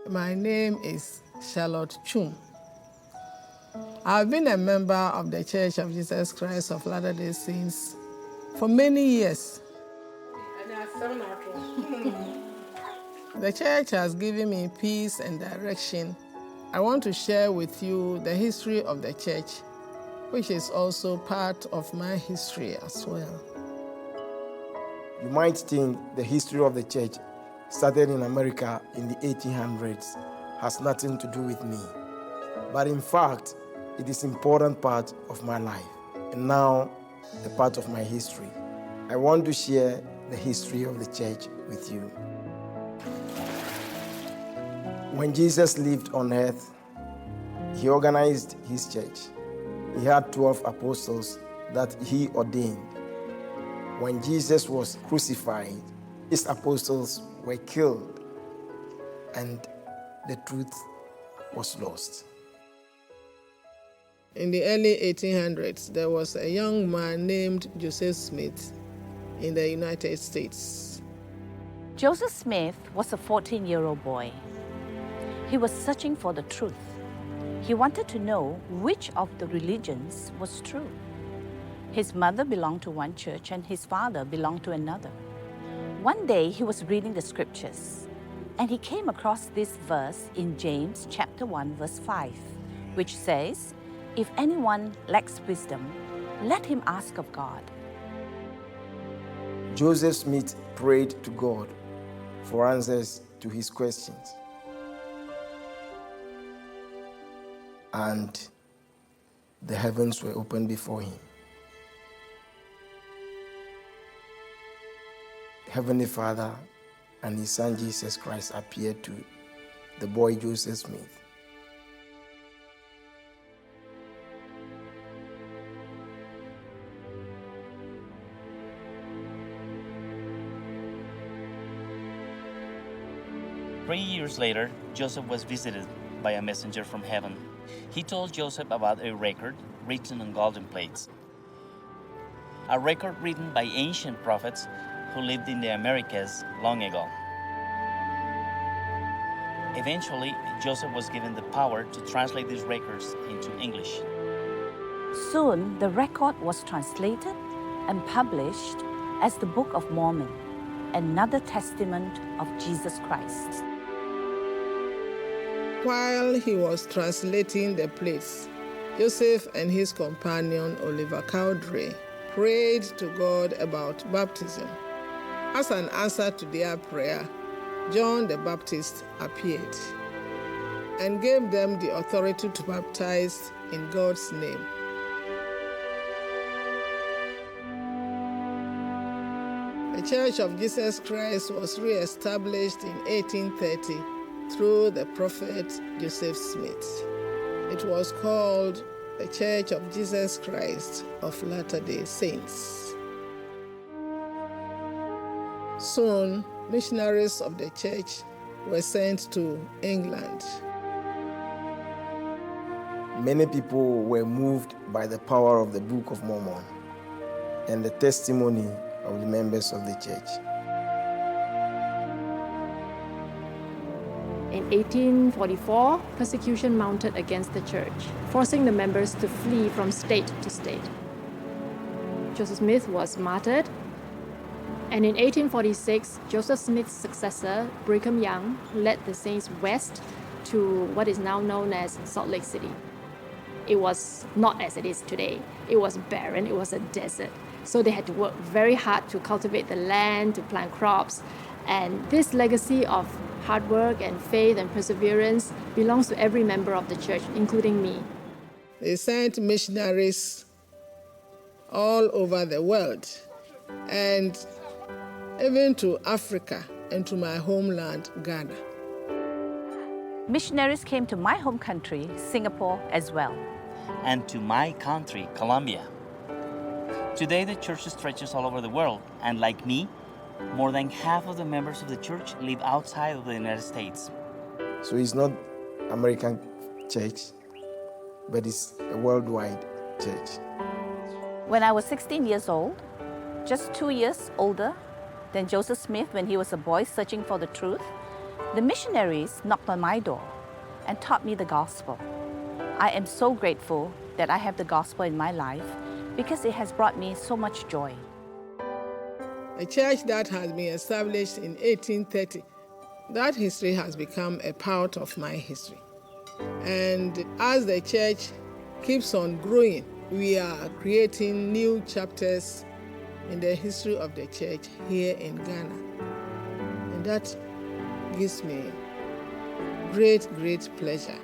My name is Charlotte Chum. I've been a member of the Church of Jesus Christ of Latter-day Saints for many years. The church has given me peace and direction. I want to share with you the history of the church, which is also part of my history as well. You might think the history of the church started in America in the 1800s has nothing to do with me. But in fact, it is an important part of my life, and now a part of my history. I want to share the history of the church with you. When Jesus lived on earth, he organized his church. He had 12 apostles that he ordained. When Jesus was crucified, his apostles were killed, and the truth was lost. In the early 1800s, there was a young man named Joseph Smith in the United States. Joseph Smith was a 14-year-old boy. He was searching for the truth. He wanted to know which of the religions was true. His mother belonged to one church and his father belonged to another. One day he was reading the scriptures and he came across this verse in James chapter 1 verse 5, which says, "If anyone lacks wisdom, let him ask of God." Joseph Smith prayed to God for answers to his questions. And the heavens were opened before him. Heavenly Father and his son Jesus Christ appeared to the boy Joseph Smith. Three years later, Joseph was visited by a messenger from heaven. He told Joseph about a record written on golden plates. A record written by ancient prophets who lived in the Americas long ago. Eventually, Joseph was given the power to translate these records into English. Soon, the record was translated and published as the Book of Mormon, another testament of Jesus Christ. While he was translating the plates, Joseph and his companion Oliver Cowdery prayed to God about baptism. As an answer to their prayer, John the Baptist appeared and gave them the authority to baptize in God's name. The Church of Jesus Christ was re-established in 1830 through the prophet Joseph Smith. It was called the Church of Jesus Christ of Latter-day Saints. Soon, missionaries of the church were sent to England. Many people were moved by the power of the Book of Mormon and the testimony of the members of the church. In 1844, persecution mounted against the church, forcing the members to flee from state to state. Joseph Smith was martyred, and in 1846, Joseph Smith's successor, Brigham Young, led the saints west to what is now known as Salt Lake City. It was not as it is today. It was barren, it was a desert. So they had to work very hard to cultivate the land, to plant crops, and this legacy of hard work and faith and perseverance belongs to every member of the church, including me. They sent missionaries all over the world, and even to Africa and to my homeland, Ghana. Missionaries came to my home country, Singapore, as well. And to my country, Colombia. Today, the church stretches all over the world, and like me, more than half of the members of the church live outside of the United States. So it's not American church, but it's a worldwide church. When I was 16 years old, just 2 years older than Joseph Smith when he was a boy searching for the truth, The missionaries knocked on my door and taught me the gospel. I am so grateful that I have the gospel in my life because it has brought me so much joy. A church that has been established in 1830, that history has become a part of my history. And as the church keeps on growing, we are creating new chapters in the history of the church here in Ghana. And that gives me great, great pleasure.